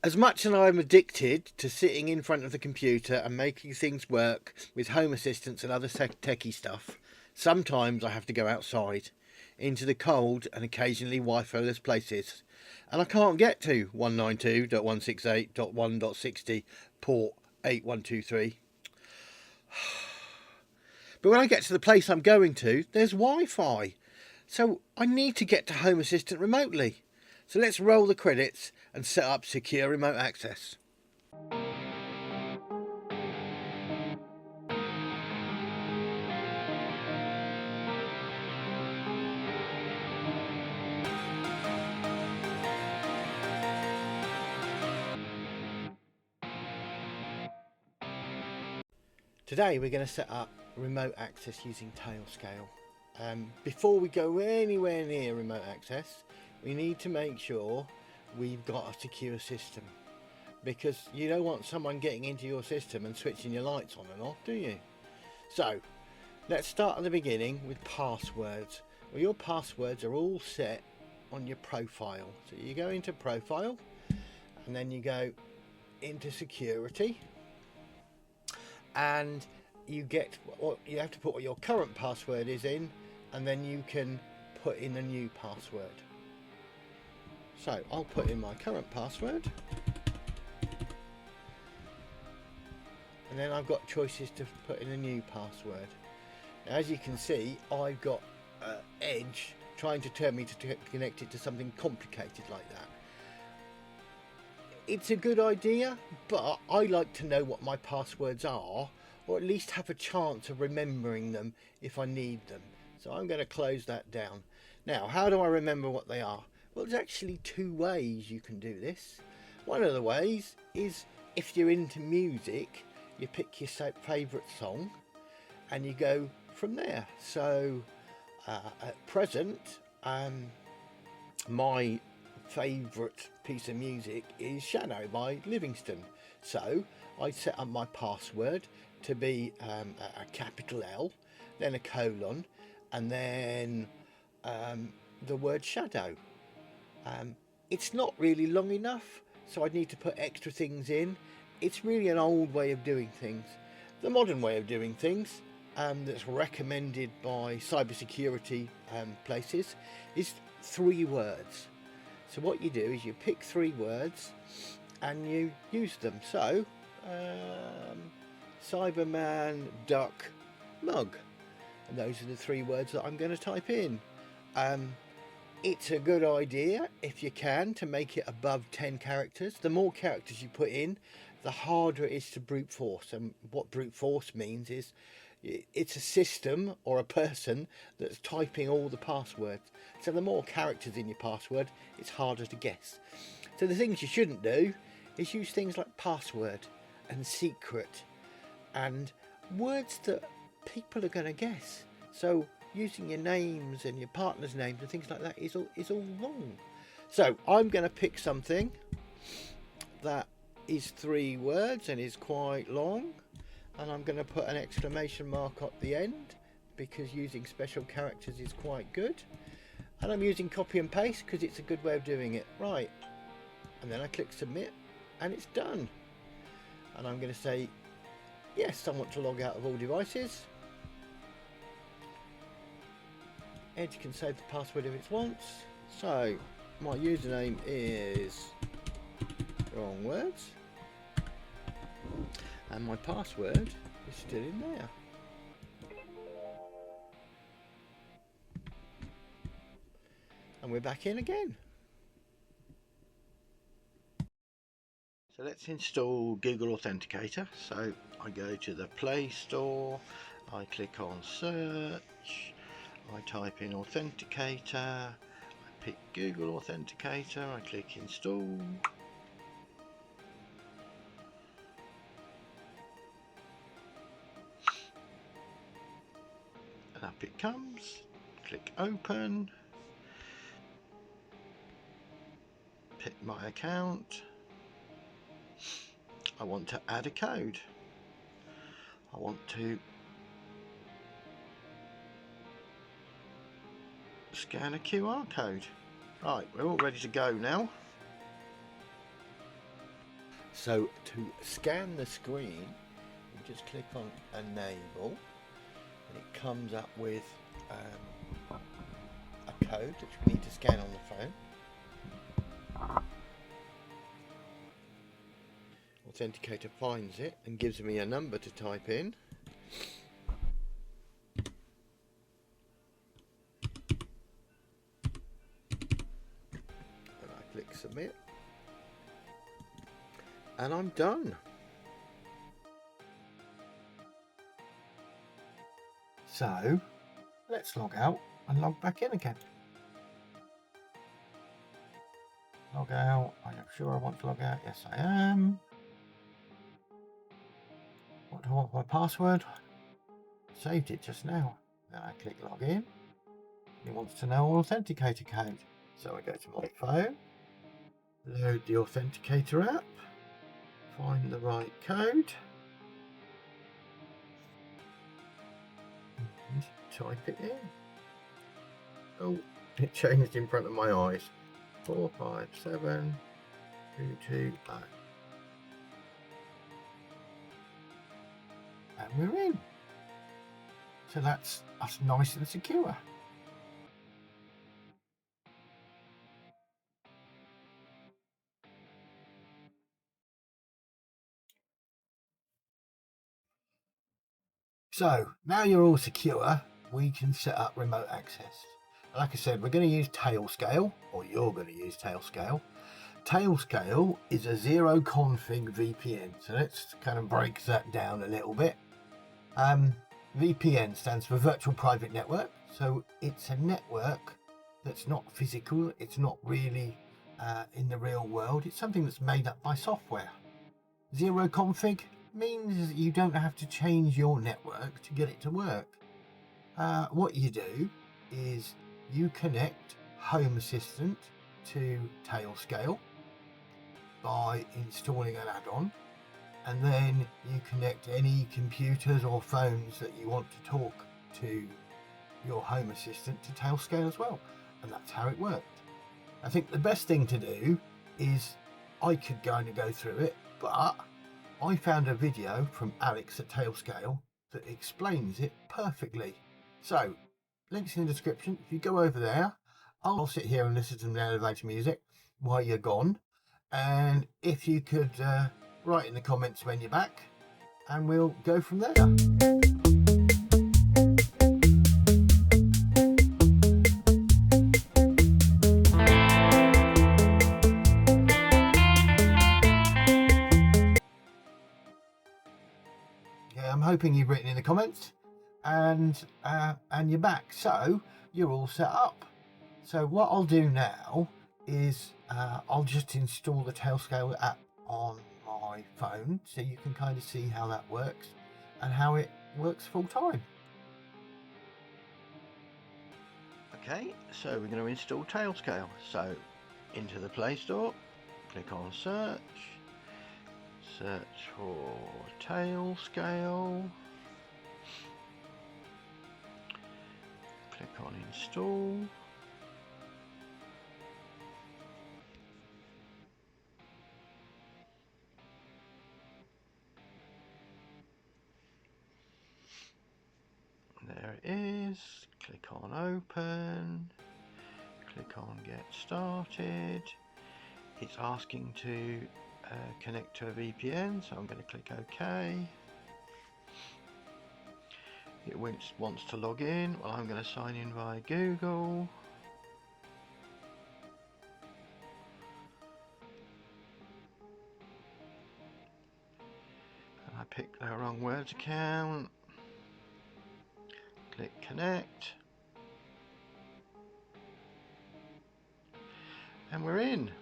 As much as I'm addicted to sitting in front of the computer and making things work with Home Assistants and other techie stuff, sometimes I have to go outside into the cold and occasionally Wi-Fi-less places, and I can't get to 192.168.1.60 port 8123. But when I get to the place I'm going to, there's Wi-Fi. So I need to get to Home Assistant remotely. So let's roll the credits and set up secure remote access. Today we're going to set up remote access using Tailscale. Before we go anywhere near remote access, we need to make sure we've got a secure system, because you don't want someone getting into your system and switching your lights on and off, do you? So let's start at the beginning with passwords. Well, your passwords are all set on your profile. So you go into profile and then you go into security, and you have to put what your current password is in, and then you can put in a new password. So I'll put in my current password, and then I've got choices to put in a new password. Now, as you can see, I've got Edge trying to tell me to connect it to something complicated like that. It's a good idea, but I like to know what my passwords are, or at least have a chance of remembering them if I need them. So I'm going to close that down. Now, how do I remember what they are? Well, there's actually two ways you can do this. One of the ways is, if you're into music, you pick your favourite song and you go from there. So at present, my favourite piece of music is Shadow by Livingston. So I set up my password to be a capital L, then a colon, and then the word Shadow. It's not really long enough, so I need to put extra things in. It's really an old way of doing things. The modern way of doing things, that's recommended by cybersecurity places, is 3 words. So what you do is you pick 3 words and you use them. So Cyberman, duck, mug, and those are the 3 words that I'm going to type in. It's a good idea, if you can, to make it above 10 characters. The more characters you put in, the harder it is to brute force. And what brute force means is it's a system or a person that's typing all the passwords. So the more characters in your password, it's harder to guess. So the things you shouldn't do is use things like password and secret and words that people are going to guess. So using your names and your partner's names and things like that is all wrong. So I'm going to pick something that is 3 words and is quite long, and I'm going to put an exclamation mark at the end, because using special characters is quite good. And I'm using copy and paste because it's a good way of doing it. Right, and then I click submit and it's done. And I'm going to say yes, I want to log out of all devices. Edge can save the password if it wants. So my username is wrong words, and my password is still in there. And we're back in again. So let's install Google Authenticator. So I go to the Play Store, I click on search, I type in Authenticator, I pick Google Authenticator, I click install. And up it comes, click open, pick my account. I want to add a code. I want to scan a QR code. Right, we're all ready to go now. So to scan the screen, you just click on enable, and it comes up with a code which we need to scan on the phone. Authenticator finds it and gives me a number to type in. And I click submit. And I'm done. So let's log out and log back in again. Log out. I am sure I want to log out. Yes, I am. What do I want for my password? Saved it just now. Then I click login. It wants to know Authenticator code. So I go to my phone, load the Authenticator app, find the right code, and type it in. Oh, it changed in front of my eyes. 457220. And we're in. So that's nice and secure. So now you're all secure, we can set up remote access. Like I said, we're going to use Tailscale, or you're going to use Tailscale. Tailscale is a zero config VPN, so let's kind of break that down a little bit. VPN stands for Virtual Private Network, so it's a network that's not physical, it's not really in the real world, it's something that's made up by software. Zero config means you don't have to change your network to get it to work. What you do is you connect Home Assistant to Tailscale by installing an add-on, and then you connect any computers or phones that you want to talk to your Home Assistant to Tailscale as well, and that's how it worked. I think the best thing to do is, I could go through it, but I found a video from Alex at Tailscale that explains it perfectly. So, links in the description. If you go over there, I'll sit here and listen to the elevator music while you're gone. And if you could write in the comments when you're back, and we'll go from there. I'm hoping you've written in the comments and you're back, so you're all set up. So what I'll do now is I'll just install the Tailscale app on my phone so you can kind of see how that works and how it works full time. Okay, so we're going to install Tailscale. So into the Play Store, click on search for Tailscale, click on install, there it is, click on open, click on get started. It's asking to connect to a VPN, so I'm going to click OK. It wants to log in. Well, I'm going to sign in via Google. And I picked the wrong words account. Click connect. And we're in.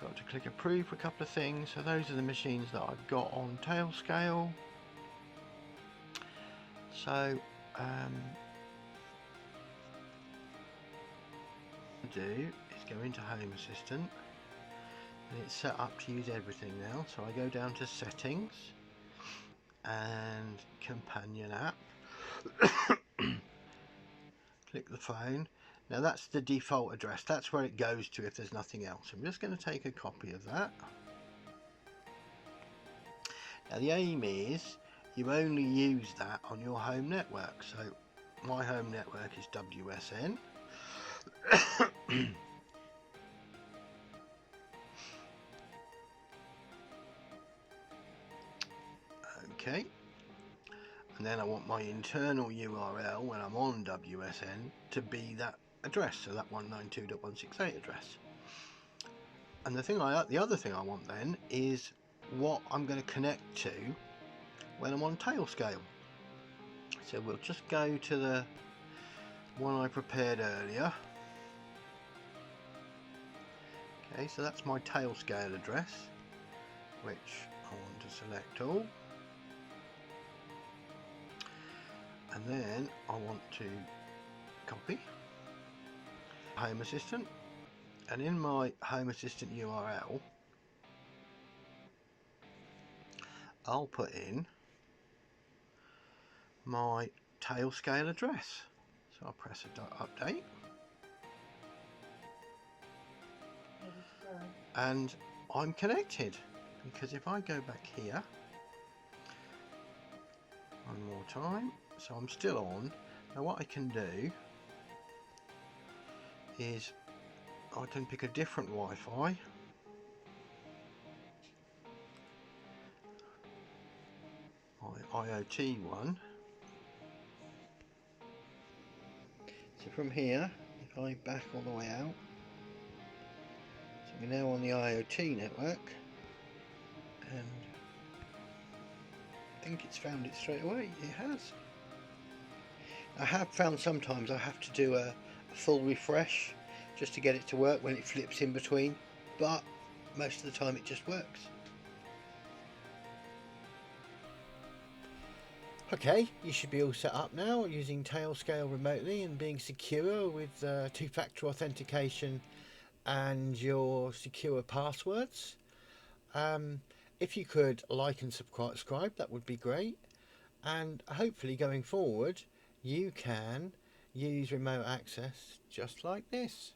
Got to click approve for a couple of things. So those are the machines that I've got on Tailscale. So do is go into Home Assistant, and it's set up to use everything now. So I go down to settings and companion app. click the phone. Now that's the default address, that's where it goes to if there's nothing else. I'm just going to take a copy of that. Now the aim is you only use that on your home network. So my home network is WSN. Okay, and then I want my internal URL when I'm on WSN to be that address, so that 192.168 address. And the other thing I want then is what I'm going to connect to when I'm on Tailscale. So we'll just go to the one I prepared earlier. Okay, so that's my Tailscale address, which I want to select all. And then I want to copy Home Assistant, and in my Home Assistant URL I'll put in my Tailscale address. So I'll press update, and I'm connected, because if I go back here one more time, so I'm still on. Now what I can do is I can pick a different Wi-Fi. My IoT one. So from here, if I back all the way out, so we're now on the IoT network, and I think it's found it straight away. It has. I have found sometimes I have to do a full refresh just to get it to work when it flips in between, but most of the time it just works. Okay, you should be all set up now using Tailscale remotely and being secure with two-factor authentication and your secure passwords. If you could like and subscribe, that would be great. And hopefully going forward you can use remote access just like this.